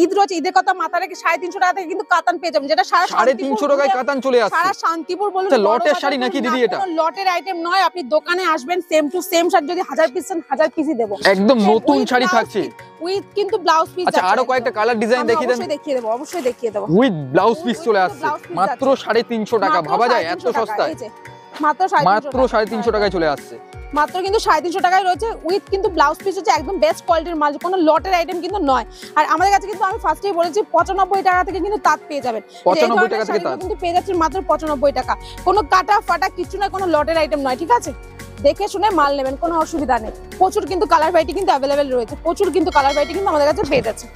ঈদ রয়েছে, ঈদের কথা মাথা রেখে 350 টাকা থেকে কিন্তু কাতান পেয়ে যাবেন, যেটা 350 টাকায় কাতান চলে আসছে। সারা শান্তিপুর বলুন লটের শাড়ি নাকি দিদি? এটা লটের আইটেম নয়, আপনি দোকানে আসবেন সেম টু সেম শাড়ি যদি 1000 পিস চান 1000 পিসই দেব, একদম নতুন শাড়ি থাকছে উইথ কিন্তু ব্লাউজ পিস। আচ্ছা আরো কয়েকটা কালার ডিজাইন দেখিয়ে দেন। দেখিয়ে দেব, অবশ্যই দেখিয়ে দেব। উইথ ব্লাউজ পিস চলে আসছে মাত্র 350 টাকা। ভাবা যায় এত সস্তায়? মাত্র 350 টাকায় চলে আসছে। মাত্র কিন্তু 350 টাকায় রয়েছে, উইথ কিন্তু ব্লাউজ পিস হচ্ছে একদম বেস্ট কোয়ালিটির মাল, কোনো লটের আইটেম কিন্তু নয়। আর আমাদের কাছে কিন্তু আমি ফার্স্টেই বলেছি 95 টাকা থেকে কিন্তু তাঁত পেয়ে যাবেন। 95 টাকা থেকে তাঁত কিন্তু পেয়ে যাচ্ছেন মাত্র 95 টাকা। কোনো কাটা ফাটা কিছু না, কোনো লটের আইটেম নয়, ঠিক আছে? দেখে শুনে মাল নেবেন, কোনো অসুবিধা নেই। প্রচুর কিন্তু কালার ভ্যারাইটি কিন্তু অ্যাভেলেবেল রয়েছে, প্রচুর কিন্তু কালার ভ্যারাইটি কিন্তু আমাদের কাছে পেয়ে যাচ্ছে।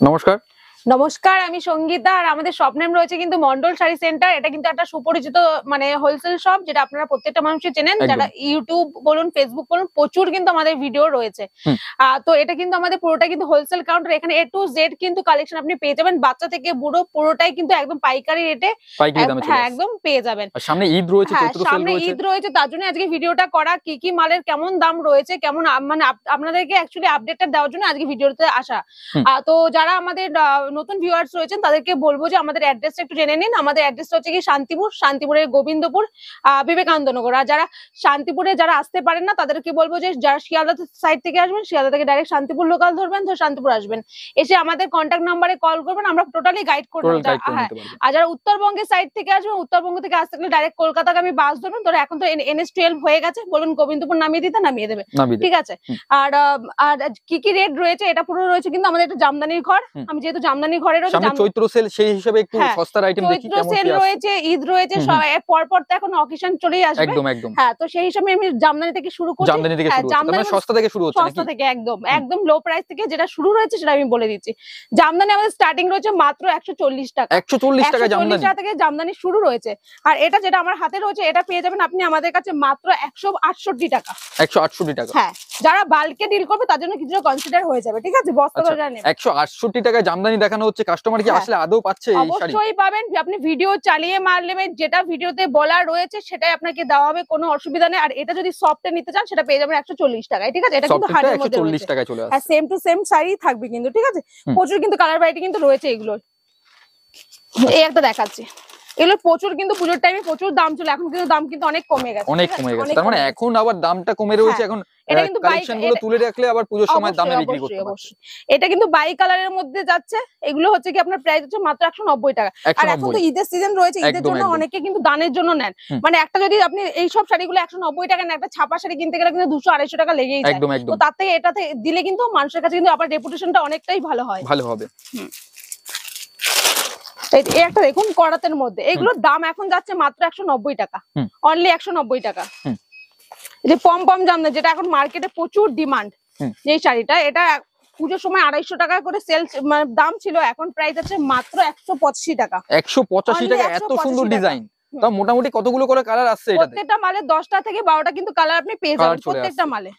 নমস্কার। নমস্কার, আমি সঙ্গীতা, আর আমাদের শপ নেম রয়েছে কিন্তু মন্ডল শাড়ি সেন্টার। এটা কিন্তু একটা সুপরিচিত মানে হোলসেল শপ, যেটা আপনারা প্রত্যেকটা মানুষই চেনেন, যারা ইউটিউব বলুন ফেসবুক বলুন প্রচুর কিন্তু আমাদের ভিডিও রয়েছে। তো এটা কিন্তু আমাদের পুরোটা কিন্তু হোলসেল কাউন্টার, এখানে A to Z কিন্তু কালেকশন আপনি পেয়ে যাবেন, বাচ্চা থেকে বুড়ো পুরোটাই কিন্তু একদম পাইকারি রেটে, হ্যাঁ একদম পেয়ে যাবেন। সামনে ঈদ রয়েছে, সামনে ঈদ রয়েছে, তার জন্য আজকে ভিডিওটা করা, কি কি মালের কেমন দাম রয়েছে, কেমন মানে আপনাদেরকে অ্যাকচুয়ালি আপডেটটা দেওয়ার জন্য আজকে ভিডিওতে আসা। তো যারা আমাদের নতুন ভিউয়ার্স রয়েছেন তাদেরকে বলবো যে আমাদের অ্যাড্রেসটা একটু জেনে নিন। আমাদের অ্যাড্রেসটা হচ্ছে কি শান্তিপুরের গোবিন্দপুর বিবেকানন্দনগর। আর যারা শান্তিপুরে যারা আসতে পারেন না তাদেরকে বলবো যে যারা শিয়ালদা সাইড থেকে আসবেন, শিয়ালদা থেকে ডাইরেক্ট শান্তিপুর লোকাল ধরবেন, তো শান্তিপুর আসবেন, এসে আমাদের কন্ট্যাক্ট নাম্বারে কল করবেন, আমরা টোটালি গাইড করবো। হ্যাঁ, আর যারা উত্তরবঙ্গের সাইড থেকে আসবেন, উত্তরবঙ্গ থেকে আসতে গেলে ডাইরেক্ট কলকাতাগামী বাস ধরবেন। ধরো এখন তো NH12 হয়ে গেছে, বলুন গোবিন্দপুর নামিয়ে দিতে, নামিয়ে দেবে, ঠিক আছে? আর কি কি রেট রয়েছে এটা পুরো রয়েছে কিন্তু আমাদের একটা জামদানির ঘর। আমি যেহেতু জামদানি ঘরে রয়েছে, চৈত্র সেল সেই হিসাবে একটু সস্তার আইটেম দেখি কেমন সেল রয়েছে, ঈদ রয়েছে, পরপর তো এখন অকেশন চলেই আসবে। একদম একদম। হ্যাঁ, তো সেই হিসাবে আমি জামদানি থেকে শুরু করছি। জামদানি থেকে শুরু হচ্ছে, মানে সস্তা থেকে শুরু হচ্ছে নাকি? সস্তা থেকে একদম একদম লো প্রাইস থেকে যেটা শুরু রয়েছে সেটা আমি বলে দিচ্ছি। জামদানি আমাদের স্টার্টিং রয়েছে মাত্র 140 টাকা। 140 টাকা জামদানি থেকে জামদানি শুরু রয়েছে। আর এটা যেটা আমার হাতে রয়েছে এটা পেয়ে যাবেন আপনি আমাদের কাছে মাত্র 168 টাকা। 168 টাকা। হ্যাঁ, যারা বাল্কে ডিল করবে তার জন্য কিছুটা কনসিডার হয়ে যাবে, ঠিক আছে? বস্তা ধরে নেবে। 168 টাকায় জামদানি দেখানো হচ্ছে, কাস্টমার কি আসলে আদৌ পাচ্ছে এই শাড়ি? অবশ্যই পাবেন, আপনি ভিডিও চালিয়ে মাল নেবেন, যেটা ভিডিওতে বলা রয়েছে সেটাই আপনাকে দেওয়া হবে, কোনো অসুবিধা নেই। আর এটা যদি সফটে নিতে চান সেটা পেয়ে যাবেন 140 টাকায়, ঠিক আছে? এটা কিন্তু হাটের মধ্যে 140 টাকায় চলে আসছে। আর সেম টু সেম শাড়ি থাকবে কিন্তু, ঠিক আছে? প্রচুর কিন্তু কালার ভ্যারাইটি কিন্তু রয়েছে এগুলোর। এই একটা দেখাচ্ছি, এগুলো প্রচুর কিন্তু পুজোর টাইমে প্রচুর দাম ছিল, এখন কিন্তু দাম কিন্তু অনেক কমে গেছে, অনেক কমে গেছে। তার মানে এখন আবার দামটা কমে রয়েছে, এখন এটা কিন্তু কালেকশন গুলো তুলে রাখলে আবার পুজোর সময় দামে বিক্রি করতে পারবে। এটা কিন্তু বাই কালারের মধ্যে যাচ্ছে, এগুলো হচ্ছে কি আপনার প্রাইস হচ্ছে মাত্র 190 টাকা। আর এখন তো ঈদের সিজন রয়েছে, ঈদের জন্য অনেকে কিন্তু দানের জন্য নেন, মানে একটা যদি আপনি এই সব শাড়িগুলো 190 টাকা নেন, একটা ছাপা শাড়ি কিনতে গেলে কিন্তু 200-250 টাকা লেগেই যায়। তো তার থেকে এটাতে দিলে কিন্তু মানুষের কাছে কিন্তু আবার রেপুটেশনটা অনেকটাই ভালো হয়, ভালো হবে। এই একটা দেখুন করাতের মধ্যে, এগুলোর দাম এখন যাচ্ছে মাত্র 190 টাকা, অনলি 190 টাকা। এই যে পম জামদানি, যেটা এখন মার্কেটে প্রচুর ডিমান্ড, এই শাড়িটা এটা পুজোর সময় 250 টাকা করে সেল মানে দাম ছিল, এখন প্রাইস আছে মাত্র 185 টাকা। 185 টাকা, এত সুন্দর ডিজাইন। তো মোটামুটি কতগুলো করে কালার আসছে এটাতে? প্রত্যেকটা মালে 10টা থেকে 12টা কিন্তু কালার আপনি পেয়ে যাবেন প্রত্যেকটা মালে।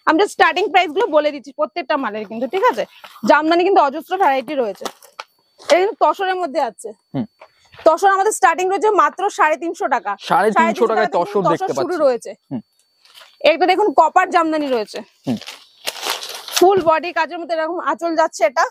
আমি জাস্ট স্টার্টিং প্রাইস গুলো বলে দিচ্ছি প্রত্যেকটা মালের কিন্তু, ঠিক আছে? জামদানি কিন্তু অজস্র ভ্যারাইটি রয়েছে। এই তসরের মধ্যে আছে, তসর আমাদের স্টার্টিং রয়েছে মাত্র 350 টাকা। 350 টাকায় তসর দেখতে পাচ্ছি, শুরু রয়েছে। একটা দেখুন কপার জামদানি রয়েছে, ফুল বডি কাজের মধ্যে এরকম আঁচল যাচ্ছে এটা,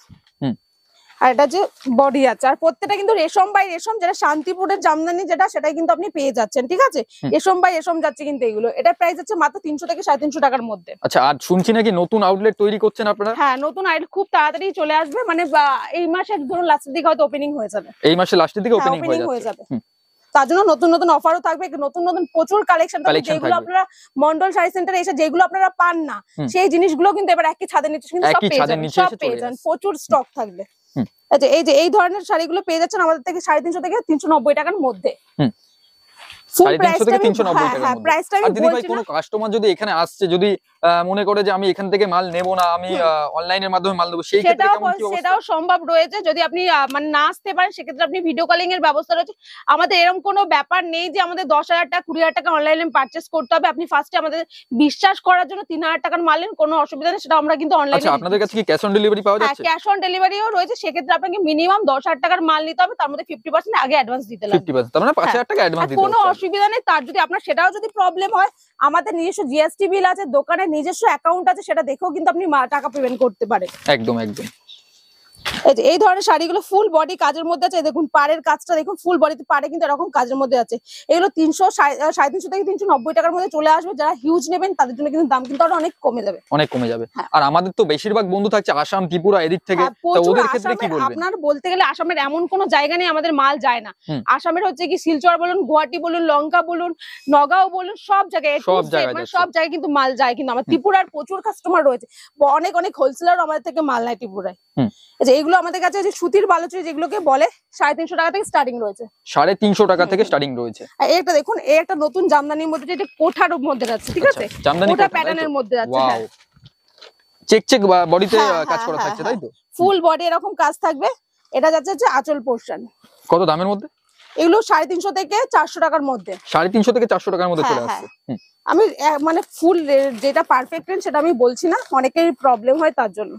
আর এটা যে বডি আছে, আর প্রত্যেকটা কিন্তু রেশম বাই রেশম, যেটা শান্তিপুরের জামদানি যেটা সেটাই কিন্তু আপনি পেয়ে যাচ্ছেন, ঠিক আছে? রেশম বাই রেশম যাচ্ছে কিন্তু এগুলো, এটা প্রাইস আছে মাত্র 300 থেকে 350 টাকার মধ্যে। আচ্ছা, আর শুনছি নাকি নতুন আউটলেট তৈরি করছেন আপনারা? হ্যাঁ, নতুন আউটলেট খুব তাড়াতাড়ি চলে আসবে, মানে এই মাসে ধরুন লাস্টের দিকে হয়তো ওপেনিং হয়ে যাবে। এই মাসে লাস্টের দিকে ওপেনিং হয়ে যাবে। তার জন্য নতুন নতুন অফারও থাকবে, নতুন নতুন প্রচুর কালেকশন থাকবে, যেগুলো আপনারা মন্ডল শাড়ি সেন্টারে এসে যেগুলো আপনারা পান না সেই জিনিসগুলো কিন্তু এবার একই ছাদের নিচে কিন্তু সব পেয়ে যাবেন, প্রচুর স্টক থাকবে। আচ্ছা, এই যে এই ধরনের শাড়িগুলো পেয়ে যাচ্ছেন আমাদের থেকে 350 থেকে 390 টাকার মধ্যে। কাস্টমার যদি এখানে আসছে, যদি মনে করে যে আমি এখান থেকে মাল নেব না, আমি অনলাইনের মাধ্যমে মাল নেবো, সেই ক্ষেত্রে সেটাও সম্ভব রয়েছে। যদি আপনি মানে না আসতে পারেন সেক্ষেত্রে আপনি ভিডিও কলিং এর ব্যবস্থা রয়েছে। আমাদের এরকম কোনো ব্যাপার নেই যে আমাদের 10,000 টাকা 20,000 টাকা অনলাইনে পারচেস করতে হবে। আপনি ফার্স্টে আমাদের বিশ্বাস করার জন্য 3,000 টাকার মাল নেন, কোনো অসুবিধা নেই, সেটা আমরা কিন্তু অনলাইনে। আচ্ছা, আপনাদের কাছে কি ক্যাশ অন ডেলিভারি পাওয়া যাচ্ছে? ক্যাশ অন ডেলিভারিও রয়েছে, সেক্ষেত্রে আপনাকে মিনিমাম 10,000 টাকার মাল নিতে হবে, তার মধ্যে 50% আগে অ্যাডভান্স দিতে লাগবে। 50%, তার মানে 5,000 টাকা অ্যাডভান্স দিতে হবে। কোনো অসুবিধা নেই। তার যদি আপনার সেটাও যদি প্রবলেম হয়, আমাদের নিজস্ব জিএসটি বিল আছে, দোকানের নিজস্ব অ্যাকাউন্ট আছে, সেটা দেখেও কিন্তু আপনি টাকা পেমেন্ট করতে পারেন। একদম একদম। এই ধরনের শাড়িগুলো ফুল বডি কাজের মধ্যে আছে। দেখুন পাড়ের কাজটা দেখুন, ফুল বডিতে পাড়ে কিন্তু এরকম কাজের মধ্যে আছে। এগুলো 300 থেকে 390 টাকার মধ্যে চলে আসবে। যারা হিউজ নেবেন তাদের জন্য কিন্তু দাম কিন্তু আরো অনেক কমে যাবে, অনেক কমে যাবে। হ্যাঁ। আর আমাদের তো বেশিরভাগ বন্ধু থাকছে আসাম, ত্রিপুরা এদিক থেকে, তো ওদের ক্ষেত্রে কি বলবেন? আপনার বলতে গেলে আসামের এমন কোনো জায়গা নেই আমাদের মাল যায় না। আসামের হচ্ছে কি শিলচর বলুন, গুয়াহাটি বলুন, লঙ্কা বলুন, নগাঁও বলুন, সব জায়গায় সব জায়গায় কিন্তু মাল যায়। কিন্তু আমার ত্রিপুরার প্রচুর কাস্টমার রয়েছে, অনেক অনেক হোলসেলার আমাদের থেকে মাল নেয় ত্রিপুরায়। এইগুলো আমাদের কাছে সুতির বালুচরি যেগুলোকে বলে 350 টাকা থেকে স্টার্টিং রয়েছে। 350 টাকা থেকে স্টার্টিং রয়েছে। এটা দেখুন, এই একটা নতুন জামদানির মধ্যে, যেটা কোঠার মধ্যে যাচ্ছে, ঠিক আছে, কোঠা প্যাটার্নের মধ্যে যাচ্ছে। হ্যাঁ, চেক চেক বডিতে কাজ করা থাকছে, তাই তো? ফুল বডি এরকম কাজ থাকবে। এটা যাচ্ছে আঁচল পোরশন। কত দামের মধ্যে? এগুলো 350 থেকে 400 টাকার মধ্যে। 350 থেকে 400 টাকার মধ্যে চলে আসছে। আমি মানে ফুল যেটা পারফেক্ট রেঞ্জ সেটা আমি বলছি না, অনেকের প্রবলেম হয় তার জন্য।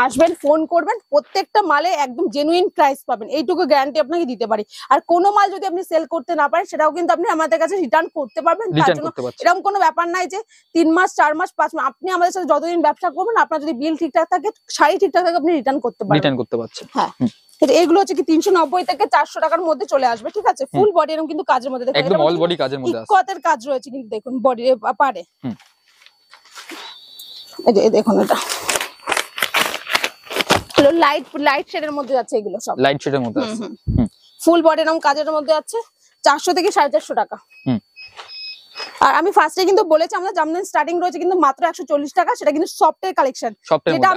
আসবেন, ফোন করবেন, প্রত্যেকটা মালে একদম জেনুইন প্রাইস পাবেন, এইটুকু গ্যারান্টি আপনাকে দিতে পারি। আর কোনো মাল যদি আপনি সেল করতে না পারেন, সেটাও কিন্তু আপনি আমাদের কাছে রিটার্ন করতে পারবেন। তার জন্য এরকম কোনো ব্যাপার নাই যে 3 মাস 4 মাস 5 মাস, আপনি আমাদের সাথে যতদিন ব্যবসা করবেন, আপনার যদি বিল ঠিকঠাক থাকে, শাড়ি ঠিকঠাক থাকে, আপনি রিটার্ন করতে পারছেন। হ্যাঁ, এগুলো হচ্ছে কি 390 থেকে 400 টাকার মধ্যে চলে আসবে, ঠিক আছে। ফুল বডি এরকম কিন্তু কাজের মধ্যে, দেখুন একদম অল বডি কাজের মধ্যে আছে, ইকোয়াতের কাজ রয়েছে কিন্তু দেখুন বডি পারে। এই দেখুন, এটা লাইট শেডের মধ্যে যাচ্ছে, এগুলো সব লাইট শেডের মধ্যে আছে। ফুল বডি এরকম কাজের মধ্যে আছে 400 থেকে 450 টাকা। আর আমি ফার্স্টে কিন্তু বলেছি আমাদের জামদানি স্টার্টিং রয়েছে কিন্তু মাত্র 140 টাকা, সেটা কিন্তু সফটের কালেকশন, যেটা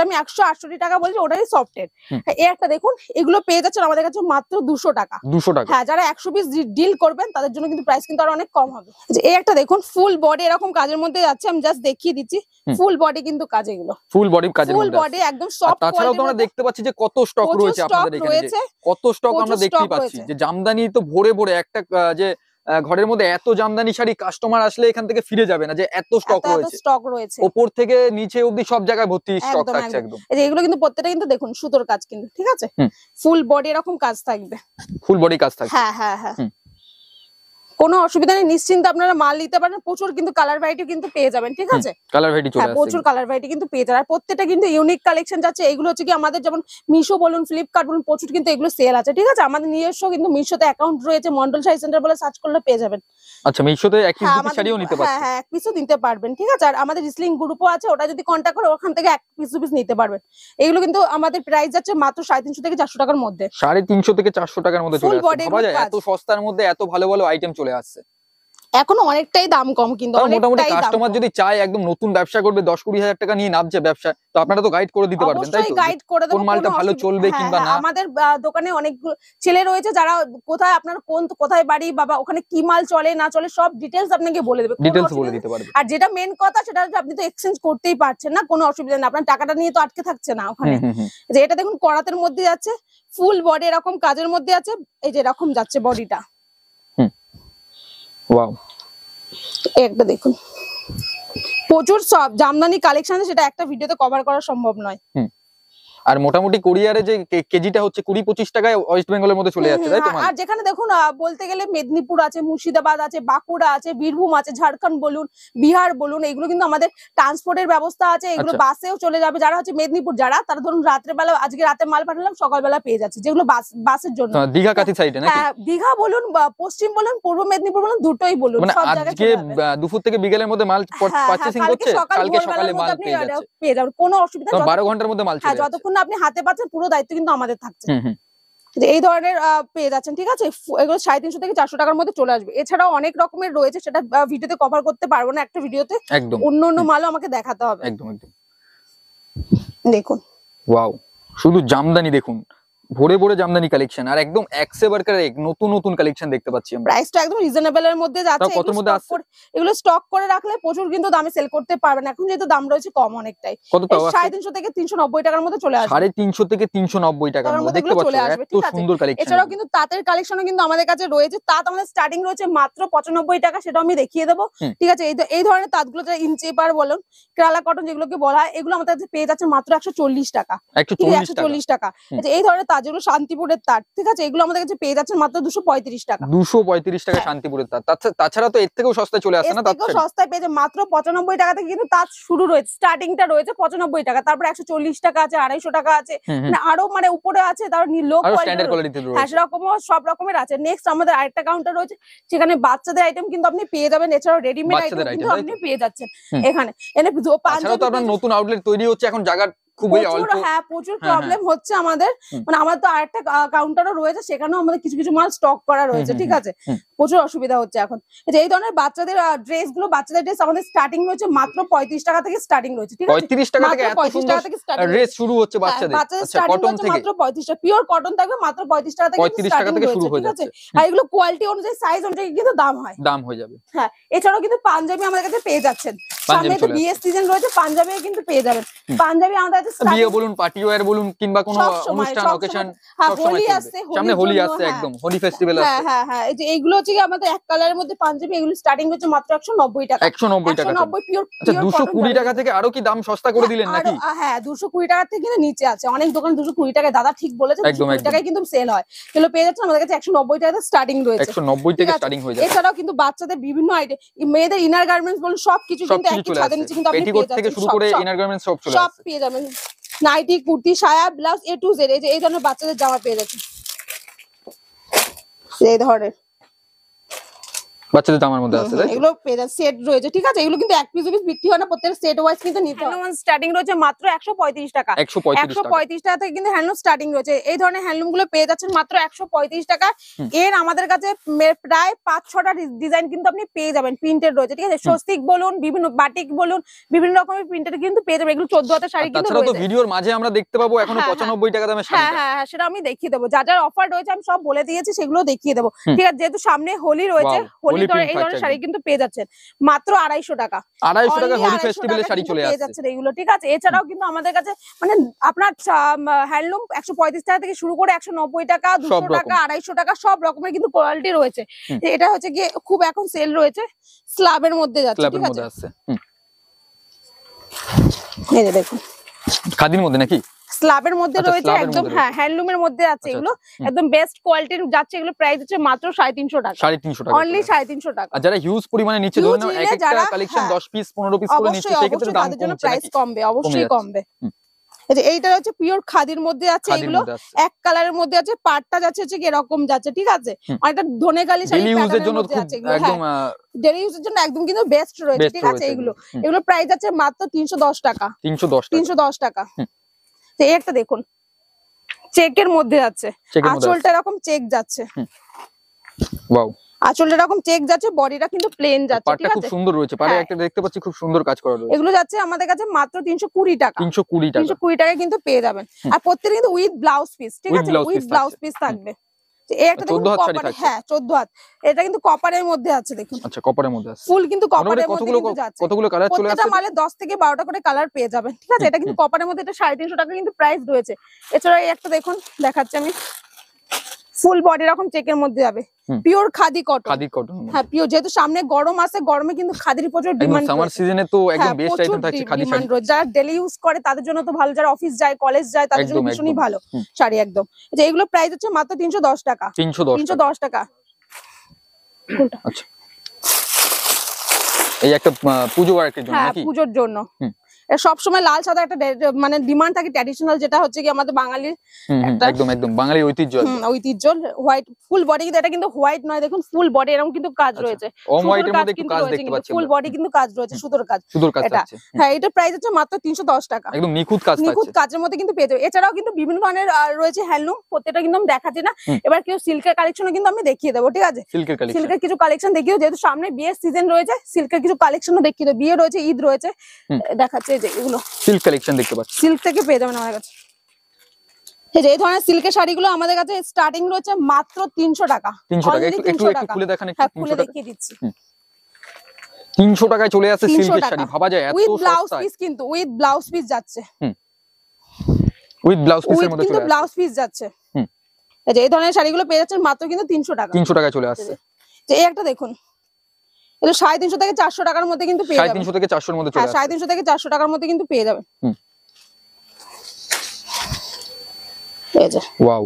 আমি 168 টাকা বলছি, ওটাই সফটের। এই একটা দেখুন, এগুলো পেয়ে যাচ্ছেন আমাদের কাছে মাত্র 200 টাকা। হ্যাঁ, যারা 100 পিস ডিল করবেন তাদের জন্য কিন্তু প্রাইস কিন্তু আরো অনেক কম হবে। এই একটা দেখুন, ফুল বডি এরকম কাজের মধ্যে যাচ্ছে, আমি জাস্ট দেখিয়ে দিচ্ছি। ফুল বডি কিন্তু কাজ, এগুলো ফুল বডি কাজের মধ্যে, ফুল বডি একদম সফট। তাছাড়াও তো আমরা দেখতে পাচ্ছি যে কত স্টক রয়েছে আপনাদের এখানে, কত স্টক আমরা দেখতেই পাচ্ছি যে জামদানি তো ভরে ভরে। একটা যে ঘরের মধ্যে এত জামদানি শাড়ি, কাস্টমার আসলে এখান থেকে ফিরে যাবে না যে এত স্টক রয়েছে। উপর থেকে নিচে অবধি সব জায়গায় ভর্তি স্টক থাকছে একদম। এগুলো কিন্তু প্রত্যেকটা কিন্তু দেখুন সুতোর কাজ কিন্তু, ঠিক আছে। ফুল বডি এরকম কাজ থাকবে, ফুল বডি কাজ থাকবে। হ্যাঁ, কোনো অসুবিধা নেই, নিশ্চিন্তে আপনারা মাল নিতে পারেন। প্রচুর কিন্তু কালার ভ্যারাইটি কিন্তু পেয়ে যাবেন, ঠিক আছে। কালার ভ্যারাইটি চলে আসছে, প্রচুর কালার ভ্যারাইটি কিন্তু পেয়ে যাবেন। আর প্রত্যেকটা কিন্তু ইউনিক কালেকশন যাচ্ছে। এগুলো হচ্ছে কি আমাদের যেমন মিশো বলুন, ফ্লিপকার্ট বলুন, প্রচুর কিন্তু এগুলো সেল আছে, ঠিক আছে। আমাদের নিজস্ব কিন্তু মিশোতে অ্যাকাউন্ট রয়েছে, মন্ডল শাড়ি সেন্টার বলে সার্চ করলে পেয়ে যাবেন। আচ্ছা, মিশোতে এক পিস দুই পিস শাড়িও নিতে পারবেন। হ্যাঁ, এক পিসও নিতে পারবেন, ঠিক আছে। আর আমাদের রিসলিং গ্রুপও আছে, ওটা যদি কন্টাক্ট করে ওখান থেকে এক পিস দুই পিস নিতে পারবেন। এগুলো কিন্তু আমাদের প্রাইস যাচ্ছে মাত্র 350 থেকে 400 টাকার মধ্যে। 350 থেকে 400 টাকার মধ্যে চলে আসছে। ভাবা যায় এত সস্তার মধ্যে এত ভালো ভালো আইটেম চলে আসছে। এখনো অনেকটাই দাম কম, কিন্তু মোটামুটি কাস্টমার যদি চায় একদম নতুন ব্যবসা করবে, 10-20 হাজার টাকা নিয়ে নামছে ব্যবসা, তো আপনারা তো গাইড করে দিতে পারবেন, তাই তো? গাইড করে দেব, কোন মালটা ভালো চলবে কিংবা না। আমাদের দোকানে অনেক ছেলে রয়েছে যারা কোথায় আপনার কোথায় বাড়ি, বাবা ওখানে কি মাল চলে না চলে সব ডিটেইলস আপনাকে বলে দেবে, ডিটেইলস বলে দিতে পারবে। আর যেটা মেন কথা, সেটা আপনি তো এক্সচেঞ্জ করতেই পারছেন না, কোনো অসুবিধা নেই। আপনার টাকাটা নিয়ে তো আটকে থাকছে না ওখানে। যে এটা দেখুন করাতের মধ্যে যাচ্ছে, ফুল বডি এরকম কাজের মধ্যে আছে, এই যে এরকম যাচ্ছে বডিটা। ওয়াও, একটা দেখুন, প্রচুর সব জামদানি কালেকশন আছে, সেটা একটা ভিডিওতে কভার করা সম্ভব নয়। আর মোটামুটি কোরিয়ারে যে কেজিটা হচ্ছে 20-25 টাকায় ওয়েস্ট বেঙ্গলের মধ্যে চলে যাচ্ছে, তাই তো? আর যেখানে দেখুন বলতে গেলে মেদিনীপুর আছে, মুর্শিদাবাদ আছে, বাঁকুড়া আছে, বীরভূম আছে, ঝাড়খণ্ড বলুন, বিহার বলুন, এগুলো কিন্তু আমাদের ট্রান্সপোর্টের ব্যবস্থা আছে। এগুলো বাসেও চলে যাবে। যারা হচ্ছে মেদিনীপুর, যারা তারা ধরুন রাত্রেবেলা, আজকে রাতে মাল পাঠালাম, সকালবেলা পেয়ে যাচ্ছে, যেগুলো বাসের জন্য। দীঘা কাঁথি সাইডে নাকি? হ্যাঁ, দীঘা বলুন, পশ্চিম বলুন, পূর্ব মেদিনীপুর বলুন, দুটোই বলুন, সব জায়গায় আজকে দুপুর থেকে বিকেলের মধ্যে মাল পারচেজিং করছে, কালকে সকালে মাল পেয়ে যাবেন, কোনো অসুবিধা নেই। 12 ঘন্টার মধ্যে মাল চলে যাচ্ছে। যতক্ষণ না আপনি হাতে পাচ্ছেন, পুরো দায়িত্ব কিন্তু আমাদের থাকছে। এই ধরনের পেয়ে যাচ্ছেন, ঠিক আছে। এগুলো 350 থেকে 400 টাকার মধ্যে চলে আসবে। এছাড়াও অনেক রকমের রয়েছে, সেটা ভিডিওতে কভার করতে পারবো না একটা ভিডিওতে, অন্য মালও আমাকে দেখাতে হবে। একদম একদম। দেখুন, ওয়াও, শুধু জামদানি দেখুন, ভরে ভরে জামদানি কালেকশন, আর একদম নতুন নতুন কালেকশন দেখতে পাচ্ছি আমরা। প্রাইসটা একদম রিজনেবল এর মধ্যে যাচ্ছে। এগুলো স্টক করে রাখলে প্রচুর কিন্তু দামে সেল করতে পারবেন। এখন যেহেতু দাম রয়েছে কম অনেকটাই, 350 থেকে 390 টাকার মধ্যে চলে আসবে। 350 থেকে 390 টাকার মধ্যে দেখতে পাচ্ছেন, এত সুন্দর কালেকশন। এছাড়াও কিন্তু তাঁতের কালেকশনও কিন্তু আমাদের কাছে রয়েছে। তাঁত আমাদের স্টার্টিং রয়েছে মাত্র 95 টাকা, সেটা আমি দেখিয়ে দেবো, ঠিক আছে। এই ধরনের তাঁতগুলো, ইনচেপার বলুন, কেরালা কটন যেগুলোকে বলা হয়, এগুলো আমাদের কাছে পেয়ে যাচ্ছে মাত্র 140 টাকা, 140 টাকা। এই ধরনের তার, যেগুলো শান্তিপুরের তার, ঠিক আছে, এগুলো আমাদের কাছে পেয়ে যাচ্ছেন মাত্র 235 টাকা। 235 টাকা শান্তিপুরের তার। তাছাড়া তো এর থেকেও সস্তায় চলে আসে না? তার থেকেও সস্তায় পেয়ে যাবেন মাত্র 95 টাকা থেকে কিন্তু তার শুরু রয়েছে, স্টার্টিংটা রয়েছে 95 টাকা, তারপর 140 টাকা আছে, 250 টাকা আছে, মানে আরো মানে উপরে আছে, তার লো কোয়ালিটি, হ্যাঁ সেরকম সব রকমের আছে। নেক্সট আমাদের আরেকটা কাউন্টার রয়েছে, সেখানে বাচ্চাদের আইটেম কিন্তু আপনি পেয়ে যাবেন, এছাড়াও রেডিমেড আইটেম কিন্তু আপনি পেয়ে যাচ্ছেন এখানে। নতুন আউটলেট তৈরি হচ্ছে এখন, জায়গার খুবই অল্প, হ্যাঁ প্রচুর প্রবলেম হচ্ছে আমাদের, মানে আমাদের তো আরেকটা কাউন্টারও রয়েছে, সেখানেও আমাদের কিছু কিছু মাল স্টক করা রয়েছে, ঠিক আছে, প্রচুর অসুবিধা হচ্ছে এখন। এই ধরনের বাচ্চাদের ড্রেস গুলো, বাচ্চাদের ড্রেস আমাদের স্টার্টিং রয়েছে মাত্র 35 টাকা থেকে স্টার্টিং রয়েছে, ঠিক আছে, 35 টাকা থেকে এত সুন্দর ড্রেস শুরু হচ্ছে বাচ্চাদের। আচ্ছা, কটন থেকে মাত্র 35 টাকা, পিওর কটন থাকবে মাত্র 35 টাকা থেকে, 35 টাকা থেকে শুরু হয়ে যাচ্ছে। আর এগুলো কোয়ালিটি অনুযায়ী, সাইজ অনুযায়ী কিন্তু দাম হয়ে যাবে। হ্যাঁ, এছাড়াও কিন্তু পাঞ্জাবি আমাদের কাছে পেয়ে যাচ্ছেন, সামনে তো বিয়ের সিজন রয়েছে, পাঞ্জাবি কিন্তু পেয়ে যাবেন। পাঞ্জাবি আমাদের কাছে বিয়ে বলুন, পার্টি ওয়্যার বলুন, কিংবা কোনো অনুষ্ঠান অকেশন, হোলি আসছে, সামনে হোলি আসছে, একদম হোলি ফেস্টিভ্যাল আসছে। হ্যাঁ হ্যাঁ, এই যে এইগুলো হচ্ছে আমাদের এক কালারের মধ্যে পাঞ্জাবি, এগুলো স্টার্টিং হচ্ছে মাত্র 190 টাকা। 190 টাকা, 190 পিওর। আচ্ছা 220 টাকা থেকে আরো কি দাম সস্তা করে দিলেন নাকি? হ্যাঁ 220 টাকা থেকে কিন্তু নিচে আছে, অনেক দোকান 220 টাকা, দাদা ঠিক বলেছেন, 220 টাকায় কিন্তু সেল হয়, এগুলো পেয়ে যাচ্ছেন আমাদের কাছে 190 টাকা স্টার্টিং রয়েছে, 190 থেকে স্টার্টিং হয়ে যাচ্ছে। এছাড়াও কিন্তু বাচ্চাদের বিভিন্ন আইটেম, মেয়েদের ইনার গার্মেন্টস বলুন, সবকিছু কিন্তু একই ছাদের নিচে কিন্তু আপনি পেয়ে যাচ্ছেন, থেকে শুরু করে ইনার গার্মেন্টস সব চলে আসছে, সব পেয়ে যাবেন, নাইটি, কুর্তি, সায়া, ব্লাউজ, A to Z, এই ধরনের বাচ্চাদের জামা পেয়ে যাচ্ছেন, এই ধরনের বাচ্চাদের দামের মধ্যে আছে, এগুলো পেয়ে যাচ্ছে, সেট রয়েছে, ঠিক আছে, এগুলো কিন্তু এক পিস বিক্রি হয় না, প্রত্যেক সেট ওয়াইজ কিন্তু নিতে হয়। স্টার্টিং রয়েছে মাত্র 135 টাকা, 135 টাকা থেকে কিন্তু হ্যান্ডলুম স্টার্টিং রয়েছে, এই ধরনের হ্যান্ডলুম গুলো পেয়ে যাচ্ছেন মাত্র 135 টাকা। এর আমাদের কাছে প্রায় 5-6টা ডিজাইন কিন্তু আপনি পেয়ে যাবেন, প্রিন্টেড রয়েছে, ঠিক আছে, স্বস্তিক বলুন, বিভিন্ন বাটিক বলুন, বিভিন্ন রকমের প্রিন্টেড কিন্তু পেয়ে যাবেন, এগুলো 14 হাতের শাড়ি কিন্তু রয়েছে। তো ভিডিওর মাঝে আমরা দেখতে পাবো এখনো 95 টাকা দামের শাড়ি। হ্যাঁ হ্যাঁ, সেটা আমি দেখিয়ে দেবো, যা যার অফার রয়েছে আমি সব বলে দিয়েছি, সেগুলো দেখিয়ে দেবো, ঠিক আছে, যেহেতু সামনে হোলি রয়েছে, হোলি এই ধরনের শাড়ি কিন্তু পেয়ে যাচ্ছেন মাত্র 250 টাকা। 250 টাকা হোলি ফেস্টিভ্যালের শাড়ি চলে আসছে, পেয়ে যাচ্ছেন এগুলো, ঠিক আছে। এছাড়াও কিন্তু আমাদের কাছে মানে আপনার হ্যান্ডলুম 135 টাকা থেকে শুরু করে 190 টাকা, 200 টাকা, 250 টাকা, সব রকমের কিন্তু কোয়ালিটি রয়েছে। এটা হচ্ছে কি খুব এখন সেল রয়েছে, স্ল্যাবের মধ্যে যাচ্ছে, ঠিক আছে, এই যে দেখুন, খাদির মধ্যে নাকি, স্ল্যাবের মধ্যে রয়েছে, একদম হ্যাঁ হ্যান্ডলুমের মধ্যে আছে, এগুলো একদম বেস্ট কোয়ালিটির যাচ্ছে, এগুলো প্রাইস হচ্ছে মাত্র 350 টাকা, 350 টাকা, অনলি 350 টাকা। আর যারা হিউজ পরিমাণে নিচে ধরুন একটা কালেকশন 10 পিস 15 পিস করে নিচে, সেই ক্ষেত্রে দাম কমছে, প্রাইস কমবে, অবশ্যই কমবে। এইটা হচ্ছে পিওর খাদির মধ্যে আছে, এগুলো এক কালারের মধ্যে আছে, পাটটা যাচ্ছে হচ্ছে এরকম যাচ্ছে, ঠিক আছে, আর এটা ধনেকালি শাড়ি প্যাটার্নের জন্য আছে, একদম ডেইলি ইউজের জন্য একদম কিন্তু বেস্ট রয়েছে, ঠিক আছে, এগুলো প্রাইস আছে মাত্র 310 টাকা, 310 টাকা। এই একটা দেখুন, চেকের মধ্যে আছে, আঁচলটা এরকম চেক যাচ্ছে, ওয়াও, আঁচলটা এরকম চেক যাচ্ছে, বডিটা কিন্তু প্লেন যাচ্ছে, ঠিক আছে, খুব সুন্দর রয়েছে, পারে একটা দেখতে পাচ্ছি খুব সুন্দর কাজ করা রয়েছে, এগুলো যাচ্ছে আমাদের কাছে মাত্র 320 টাকা, 320 টাকা কিন্তু পেয়ে যাবেন, আর প্রত্যেকটা কিন্তু উইথ ব্লাউজ পিস, ঠিক আছে, উইথ ব্লাউজ পিস থাকবে। এটা দেখুন কপার, হ্যাঁ 14 হাত, এটা কিন্তু কপারের মধ্যে আছে, দেখুন, আচ্ছা কপারের মধ্যে আছে, ফুল কিন্তু কপারের মধ্যে কিন্তু যাচ্ছে, কতগুলো কালার চলে আসছে, প্রত্যেকটা মালে 10 থেকে 12টা করে কালার পেয়ে যাবেন, ঠিক আছে, এটা কিন্তু কপারের মধ্যে, এটা 350 টাকা কিন্তু প্রাইস রয়েছে। এছাড়া এই একটা দেখুন, দেখাচ্ছি আমি, ফুল বডি এরকম চেকের মধ্যে যাবে, পিওর খাদি কটন, হ্যাঁ পিওর, যেহেতু সামনে গরম আছে, গরমে কিন্তু খাদির প্রচুর ডিমান্ড, সামার সিজনে তো একদম বেস্ট আইটেম থাকছে খাদি শাড়ি, যারা ডেইলি ইউজ করে তাদের জন্য তো ভালো, যারা অফিস যায়, কলেজ যায়, তাদের জন্য ভীষণই ভালো শাড়ি একদম। যে এগুলো প্রাইস হচ্ছে মাত্র 310 টাকা, 310 টাকা। আচ্ছা, এই একটা পূজো ওয়ার্কের জন্য নাকি? হ্যাঁ, পূজোর জন্য। সবসময় লাল সাদা একটা মানে ডিমান্ড থাকে, ট্র্যাডিশনাল, যেটা হচ্ছে কি আমাদের বাঙালির একদম বাঙালি ঐতিহ্য, ঐতিহ্য। হোয়াইট ফুল বডি, কিন্তু এটা কিন্তু হোয়াইট নয়, দেখুন ফুল বডি এরকম কিন্তু কাজ রয়েছে, ফুল বডি কিন্তু কাজ রয়েছে, সুতোর কাজ, এটা হ্যাঁ, এটা প্রাইস হচ্ছে মাত্র 310 টাকা, একদম নিখুঁত কাজের মধ্যে কিন্তু পেয়ে যাবে। এছাড়াও কিন্তু বিভিন্ন ধরনের রয়েছে হ্যান্ডলুম, প্রত্যেকটা কিন্তু আমি দেখাচ্ছি না, এবার কেউ সিল্কের কালেকশনও কিন্তু আমি দেখিয়ে দেবো, ঠিক আছে, সিল্কের কিছু কালেকশন দেখিয়ে, যেহেতু সামনে বিয়ের সিজন রয়েছে, সিল্কের কিছু কালেকশনও দেখিয়ে দেবো, বিয়ে রয়েছে, ঈদ রয়েছে, দেখাচ্ছে যে এগুলো সিল্ক কালেকশন দেখতে পাচ্ছি, সিল্ক থেকে পেয়ে যাবেন আমাদের কাছে। এই ধরনের সিল্কের শাড়িগুলো আমাদের কাছে স্টার্টিং রয়েছে মাত্র 300 টাকা, 300 টাকা, একটু খুলে দেখান, একটু খুলে দেখিয়ে দিচ্ছি, 300 টাকায় চলে আসে সিল্কের শাড়ি, ভাবা যায় এত উইথ ব্লাউজ পিস, কিন্তু উইথ ব্লাউজ পিস যাচ্ছে, উইথ ব্লাউজ পিসের মধ্যে চলে আসে, ব্লাউজ পিস যাচ্ছে। এই ধরনের শাড়িগুলো পেয়ে যাচ্ছেন মাত্র কিন্তু 300 টাকা, 300 টাকায় চলে আসছে। যে এই একটা দেখুন, এটা 350 থেকে 400 টাকার মধ্যে কিন্তু পেয়ে যাবেন, 350 থেকে 400 এর মধ্যে চলে আসছে, 350 থেকে 400 টাকার মধ্যে কিন্তু পেয়ে যাবেন। এই যে ওয়াও,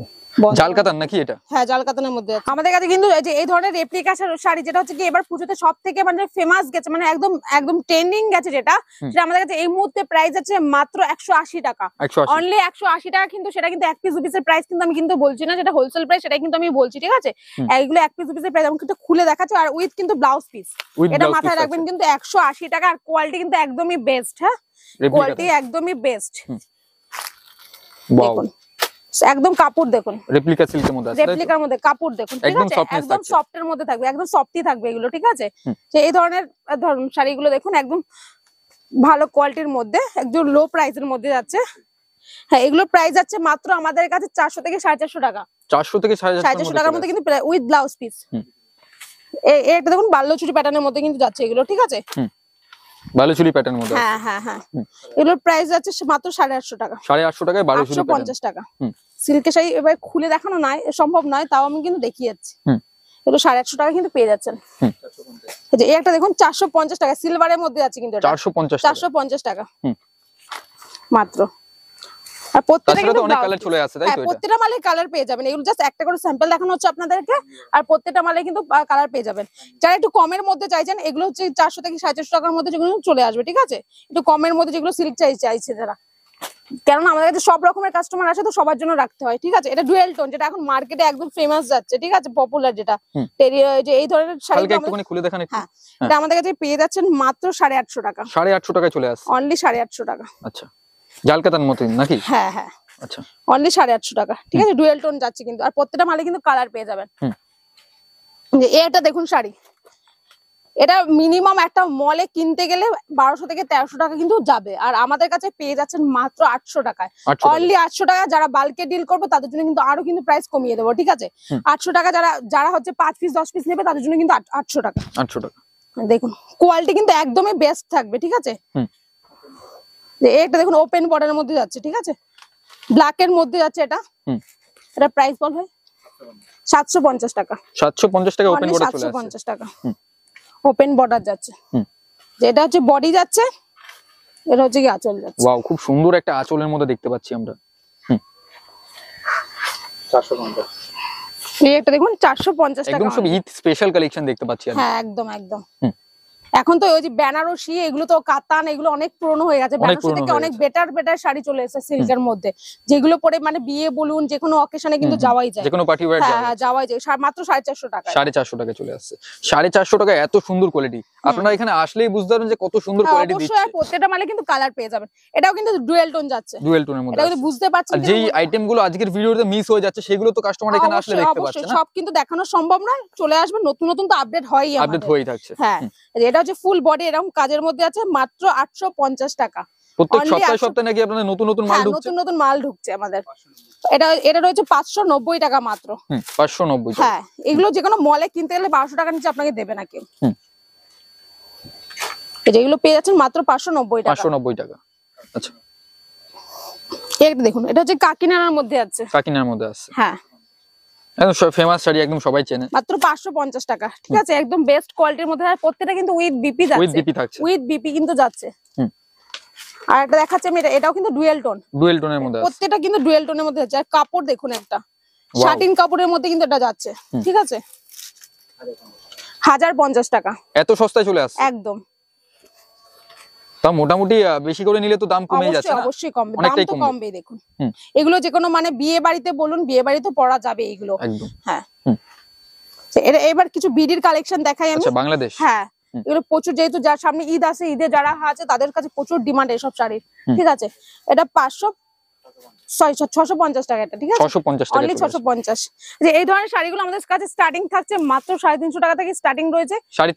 জাল কাতান নাকি এটা? হ্যাঁ, জাল কাতানের মধ্যে আছে। আমাদের কাছে কিন্তু এই যে এই ধরনের রেপ্লিকা শাড়ি যেটা হচ্ছে কি এবার পুজোতে সব থেকে মানে ফেমাস গেছে, মানে একদম একদম ট্রেন্ডিং গেছে যেটা, সেটা আমাদের কাছে এই মুহূর্তে প্রাইস আছে মাত্র 180 টাকা। অনলি 180 টাকা, কিন্তু সেটা কিন্তু এক পিস দু পিসের প্রাইস কিন্তু আমি কিন্তু বলছি না, যেটা হোলসেল প্রাইস সেটাই কিন্তু আমি বলছি, ঠিক আছে? এইগুলো এক পিস দু পিসের প্রাইস আমি কিন্তু খুলে দেখাচ্ছি, আর উইথ কিন্তু ব্লাউজ পিস, এটা মাথায় রাখবেন কিন্তু 180 টাকা। আর কোয়ালিটি কিন্তু একদমই বেস্ট। হ্যাঁ, কোয়ালিটি একদমই বেস্ট। দেখুন একদম কাপড় দেখুন, রেপ্লিকা সিল্কের মধ্যে আছে, রেপ্লিকার মধ্যে কাপড় দেখুন, ঠিক আছে? একদম সফটের মধ্যে থাকবে, একদম সফটই থাকবে এগুলো, ঠিক আছে? যে এই ধরনের ধরুন শাড়িগুলো দেখুন একদম ভালো কোয়ালিটির মধ্যে, একদম লো প্রাইসের মধ্যে যাচ্ছে। হ্যাঁ, এগুলোর প্রাইস যাচ্ছে মাত্র আমাদের কাছে 400 থেকে 450 টাকা। 400 থেকে 450 টাকার মধ্যে কিন্তু উইথ ব্লাউজ পিস। এটা দেখুন বাল্যচুরি প্যাটার্নের মধ্যে কিন্তু যাচ্ছে এগুলো, ঠিক আছে? বালুচুরি প্যাটার্নের মধ্যে। হ্যাঁ হ্যাঁ হ্যাঁ, এগুলোর প্রাইস যাচ্ছে মাত্র 850 টাকা। 850 টাকায় বালুচুরি প্যাটার্ন, 850 টাকা। সিল্কের শাড়ি এবার খুলে দেখানো নয়, সম্ভব নয়, তাও আমি কিন্তু দেখিয়ে যাচ্ছি। এগুলো 850 টাকা কিন্তু পেয়ে যাচ্ছেন। এই যে একটা দেখুন 450 টাকা, সিলভারের মধ্যে আছে কিন্তু এটা 450 টাকা মাত্র। আর প্রত্যেকটা কিন্তু অনেক কালার চলে আসে, তাই তো? এটা প্রত্যেকটা মালে কালার পেয়ে যাবেন, এগুলো জাস্ট একটা করে স্যাম্পল দেখানো হচ্ছে আপনাদেরকে, আর প্রত্যেকটা মালে কিন্তু কালার পেয়ে যাবেন। যারা একটু কমের মধ্যে চাইছেন, এগুলো হচ্ছে 400 থেকে 450 টাকার মধ্যে যেগুলো চলে আসবে, ঠিক আছে? একটু কমের মধ্যে যেগুলো সিল্ক চাইছে যারা, কারণ আমাদের কাছে সব রকমের কাস্টমার আসে, তো সবার জন্য রাখতে হয়, ঠিক আছে? এটা ডুয়েল টোন, যেটা এখন মার্কেটে একদম ফেমাস যাচ্ছে, ঠিক আছে? পপুলার যেটা যে এই ধরনের শাড়ি একটুখানি খুলে দেখান একটু। হ্যাঁ, এটা আমাদের কাছে পেয়ে যাচ্ছেন মাত্র 850 টাকা। 850 টাকায় চলে আসছে, অনলি 850 টাকা। আচ্ছা, জাল কাতান মতই নাকি? হ্যাঁ হ্যাঁ, আচ্ছা, অনলি 850 টাকা, ঠিক আছে? ডুয়েল টোন যাচ্ছে কিন্তু, আর প্রত্যেকটা মালে কিন্তু কালার পেয়ে যাবেন। যে এটা দেখুন শাড়ি, এটা মিনিমাম একটা মলে কিনতে গেলে 1200 থেকে 1300 টাকা কিন্তু যাবে, আর আমাদের কাছে পেয়ে যাচ্ছেন মাত্র 800 টাকায়। অনলি 800 টাকা। যারা বাল্কে ডিল করবে তাদের জন্য কিন্তু আরো কিন্তু প্রাইস কমিয়ে দেবো, ঠিক আছে? 800 টাকা। যারা হচ্ছে 5 পিস 10 পিস নেবে তাদের জন্য কিন্তু 800 টাকা। 800 টাকা। দেখুন কোয়ালিটি কিন্তু একদমই বেস্ট থাকবে, ঠিক আছে? এটা দেখুন ওপেন বর্ডারের মধ্যে যাচ্ছে, ঠিক আছে? ব্ল্যাক এর মধ্যে যাচ্ছে এটা। এটা প্রাইস বল ভাই 750 টাকা। 750 টাকা ওপেন বর্ডার চলে আসছে। 750 টাকা ওপেন বর্ডার যাচ্ছে। যেটা হচ্ছে বডি যাচ্ছে, এটা হচ্ছে কি আঁচল যাচ্ছে। ওয়াও, খুব সুন্দর একটা আঁচলের মধ্যে দেখতে পাচ্ছি আমরা। 450। এই একটা দেখুন 450 টাকা, একদম সব ঈদ স্পেশাল কালেকশন দেখতে পাচ্ছি আমি। হ্যাঁ একদম একদম। এখন তো ওই যে বেনারসি, এগুলো তো কাতান, এগুলো অনেক পুরনো হয়ে গেছে। বেনারসি থেকে অনেক বেটার শাড়ি চলে এসেছে সিল্কের মধ্যে, যেগুলো পরে মানে বিয়ে বলুন যে কোনো অকেশনে কিন্তু যাওয়াই যায়, যে কোনো পার্টি ওয়্যার যাওয়াই যায়। মাত্র 450 টাকা। 450 টাকা চলে আসছে। 450 টাকা এত সুন্দর কোয়ালিটি, আপনারা এখানে আসলেই বুঝতে পারবেন যে কত সুন্দর কোয়ালিটি দিচ্ছে। অবশ্যই, প্রত্যেকটা মালে কিন্তু কালার পেয়ে যাবেন। এটাও কিন্তু ডুয়েল টোন যাচ্ছে, ডুয়েল টোনের মধ্যে। এটা কিন্তু বুঝতে পারছেন যেই আইটেমগুলো আজকের ভিডিওতে মিস হয়ে যাচ্ছে সেগুলো তো কাস্টমার এখানে আসলে দেখতে পাচ্ছে না। সব কিন্তু দেখানো সম্ভব নয়, চলে আসবে, নতুন নতুন তো আপডেট হয়ই, আপডেট হয়েই থাকছে। হ্যাঁ, এটা হচ্ছে ফুল বডি এরকম কাজের মধ্যে আছে, মাত্র 850 টাকা। প্রত্যেক সপ্তাহে নাকি আপনাদের নতুন নতুন মাল ঢুকছে? নতুন নতুন মাল ঢুকছে আমাদের। এটা রয়েছে 590 টাকা মাত্র। 590 টাকা। হ্যাঁ, এগুলো যে কোনো মলে কিনতে গেলে 1200 টাকার নিচে আপনাকে দেবে না কেউ। যেগুলো পেয়ে যাচ্ছেন মাত্র 590 টাকা। 590 টাকা। আচ্ছা, এটা দেখুন, এটা হচ্ছে কাকিনাড়ার মধ্যে আছে। কাকিনার মধ্যে আছে। হ্যাঁ, একদম ফেমাস শাড়ি, একদম সবাই চেনে। মাত্র 550 টাকা, ঠিক আছে? একদম বেস্ট কোয়ালিটির মধ্যে। আর প্রত্যেকটা কিন্তু উইথ বিপি যাচ্ছে, উইথ বিপি থাকছে, উইথ বিপি কিন্তু যাচ্ছে। আর একটা দেখাচ্ছি আমি, এটাও কিন্তু ডুয়েল টোন, ডুয়েল টোনের মধ্যে আছে। প্রত্যেকটা কিন্তু ডুয়েল টোনের মধ্যে যাচ্ছে। আর কাপড় দেখুন, একটা শাটিন কাপড়ের মধ্যে কিন্তু এটা যাচ্ছে, ঠিক আছে? 1050 টাকা। এত সস্তায় চলে আসছে একদম। তা মোটামুটি বেশি করে নিলে তো দাম কমে যাচ্ছে না? অবশ্যই কমবে, দাম তো কমবেই। দেখুন এগুলো যে কোনো মানে বিয়ে বাড়িতে বলুন, বিয়ে বাড়িতে পরা যাবে এগুলো। একদম। হ্যাঁ, এবার কিছু বিডির কালেকশন দেখাই আমি। আচ্ছা, বাংলাদেশ। হ্যাঁ, এগুলো প্রচুর, যেহেতু যার সামনে ঈদ আছে, ঈদে যারা আছে তাদের কাছে প্রচুর ডিমান্ড এসব শাড়ির, ঠিক আছে? এটা 650 টাকা, এটা ঠিক আছে? 650 টাকা, অনলি 650। যে এই ধরনের শাড়িগুলো আমাদের কাছে স্টার্টিং থাকছে মাত্র 350 টাকা থেকে স্টার্টিং রয়েছে।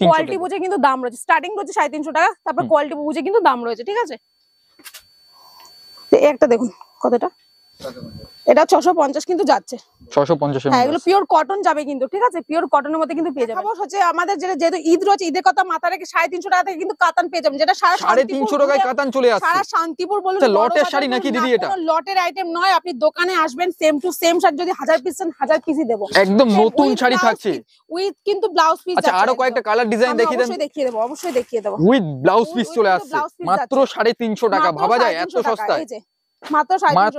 কোয়ালিটি বুঝে কিন্তু দাম রয়েছে, স্টার্টিং রয়েছে 350 টাকা, তারপর কোয়ালিটি বুঝে কিন্তু দাম রয়েছে, ঠিক আছে? একটা দেখুন কতটা, এটা 650 কিন্তু যাচ্ছে। 650 এর। হ্যাঁ, এগুলো পিওর কটন যাবে কিন্তু, ঠিক আছে? পিওর কটনের মধ্যে কিন্তু পেয়ে যাবেন। খবর হচ্ছে আমাদের যেহেতু ঈদ রয়েছে, ঈদের কথা মাথা রেখে 350 টাকা থেকে কিন্তু কাতান পেয়ে যাবেন, যেটা 350 টাকায় কাতান চলে আসছে। সারা শান্তিপুর বলুন, লটের শাড়ি নাকি দিদি? এটা লটের আইটেম নয়, আপনি দোকানে আসবেন, সেম টু সেম শাড়ি যদি 1000 পিস চান 1000 পিসই দেব। একদম নতুন শাড়ি থাকছে উইথ কিন্তু ব্লাউজ পিস। আচ্ছা, আরো কয়েকটা কালার ডিজাইন দেখিয়ে দেন। অবশ্যই দেখিয়ে দেব, অবশ্যই দেখিয়ে দেব। উইথ ব্লাউজ পিস চলে আসছে মাত্র 350 টাকা। ভাবা যায় এত সস্তায়? মাত্র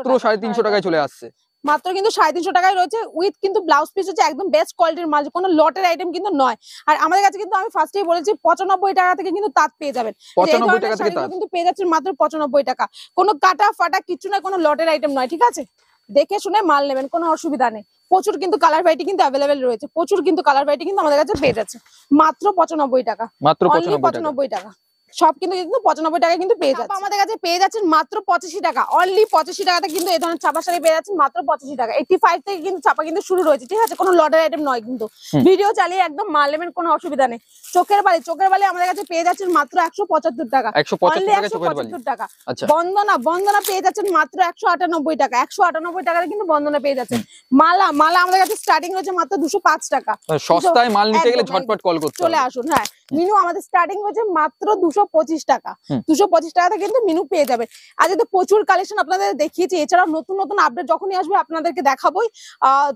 350 টাকায় চলে আসছে। মাত্র কিন্তু 350 টাকায় রয়েছে, উইথ কিন্তু ব্লাউজ পিস হচ্ছে একদম বেস্ট কোয়ালিটির মাল, কোনো লটের আইটেম কিন্তু নয়। আর আমাদের কাছে কিন্তু আমি ফার্স্টেই বলেছি 95 টাকা থেকে কিন্তু তাঁত পেয়ে যাবেন, 95 টাকা থেকে তাঁত কিন্তু পেয়ে যাচ্ছেন মাত্র 95 টাকা। কোনো কাটা ফাটা কিছু না, কোনো লটের আইটেম নয়, ঠিক আছে? দেখে শুনে মাল নেবেন, কোনো অসুবিধা নেই। প্রচুর কিন্তু কালার ভ্যারাইটি কিন্তু অ্যাভেলেবেল রয়েছে, প্রচুর কিন্তু কালার ভ্যারাইটি কিন্তু আমাদের কাছে পেয়ে যাচ্ছে মাত্র 95 টাকা, মাত্র অনলি 95 টাকা। সব কিন্তু 95 টাকায় কিন্তু পেয়ে যাচ্ছে। আমাদের কাছে পেয়ে যাচ্ছেন মাত্র 85 টাকা, অনলি 85 টাকাতে কিন্তু এই ধরনের ছাপা শাড়ি পেয়ে যাচ্ছেন মাত্র 85 টাকা। 85 থেকে কিন্তু ছাপা কিন্তু শুরু রয়েছে, ঠিক আছে? কোনো লটের আইটেম নয় কিন্তু। ভিডিও চালিয়ে একদম মাল নেবেন, কোনো অসুবিধা নেই। চোখের বালি আমাদের কাছে পেয়ে যাচ্ছেন মাত্র 175 টাকা, 175 টাকা। বন্দনা পেয়ে যাচ্ছেন মাত্র 198 টাকা, 198 টাকায় কিন্তু বন্দনা পেয়ে যাচ্ছেন। মালা আমাদের কাছে স্টার্টিং রয়েছে মাত্র 205 টাকা। সস্তায় মাল নিতে গেলে ঝটপট কল করতে চলে আসুন। হ্যাঁ, মিনু আমাদের স্টার্টিং হয়েছে মাত্র 225 টাকা, 225 টাকাতে কিন্তু মিনু পেয়ে যাবে। আজ তো প্রচুর কালেকশন আপনাদের দেখিয়েছি, এছাড়াও নতুন নতুন আপডেট যখনই আসবে আপনাদেরকে দেখাবোই।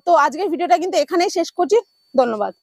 তো আজকের ভিডিওটা কিন্তু এখানেই শেষ করছি, ধন্যবাদ।